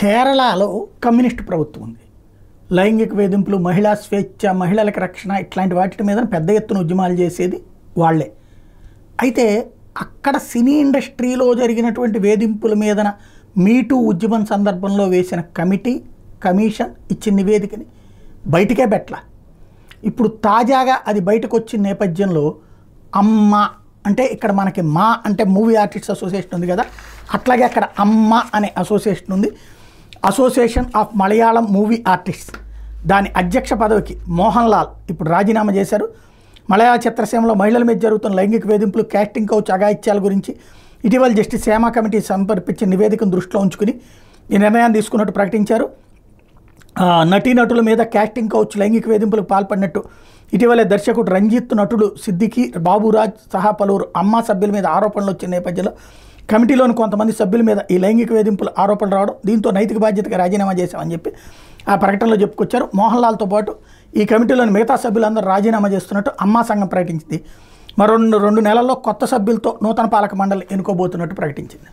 కేరళలో కమ్యూనిస్ట్ ప్రభుత్వం ఉంది. లైంగిక వేధింపులు, మహిళా స్వేచ్ఛ, మహిళలకు రక్షణ ఇట్లాంటి వాటి మీద పెద్ద ఎత్తున ఉద్యమాలు చేసేది వాళ్ళే. అయితే అక్కడ సినీ ఇండస్ట్రీలో జరిగినటువంటి వేధింపుల మీదన మీటూ ఉద్యమం సందర్భంలో వేసిన కమిషన్ ఇచ్చిన నివేదికని బయటికే పెట్టల. ఇప్పుడు తాజాగా అది బయటకు వచ్చిన నేపథ్యంలో అమ్మ అంటే ఇక్కడ మనకి మా అంటే మూవీ ఆర్టిస్ట్ అసోసియేషన్ ఉంది కదా, అట్లాగే అక్కడ అమ్మ అనే అసోసియేషన్ ఉంది. Association of Malayalam movie artist, దాని అధ్యక్ష పదవికి మోహన్ లాల్ ఇప్పుడు రాజీనామా చేశారు. మలయాళ చిత్రసీమలో మహిళల మీద జరుగుతున్న లైంగిక వేధింపులు, కాస్టింగ్ కౌచ్ అఘాయిత్యాల గురించి ఇటీవల జస్టిస్ హేమా కమిటీ సమర్పించిన నివేదికను దృష్టిలో ఉంచుకుని ఈ నిర్ణయాన్ని తీసుకున్నట్టు ప్రకటించారు. నటీనటుల మీద కాస్టింగ్ కౌచ్ లైంగిక వేధింపులకు పాల్పడినట్టు ఇటీవలే దర్శకుడు రంజిత్, నటుడు సిద్దికి, బాబురాజ్ సహా పలువురు అమ్మా సభ్యుల మీద ఆరోపణలు వచ్చిన నేపథ్యంలో కమిటీలోని కొంతమంది సభ్యుల మీద ఈ లైంగిక వేధింపులు ఆరోపణలు రావడం, దీంతో నైతిక బాధ్యతగా రాజీనామా చేశామని చెప్పి ఆ ప్రకటనలో చెప్పుకొచ్చారు. మోహన్ లాల్తో పాటు ఈ కమిటీలోని మిగతా సభ్యులందరూ రాజీనామా చేస్తున్నట్టు అమ్మా సంఘం ప్రకటించింది. మరో 2 నెలల్లో కొత్త సభ్యులతో నూతన పాలక మండలి ఎన్నుకోబోతున్నట్టు ప్రకటించింది.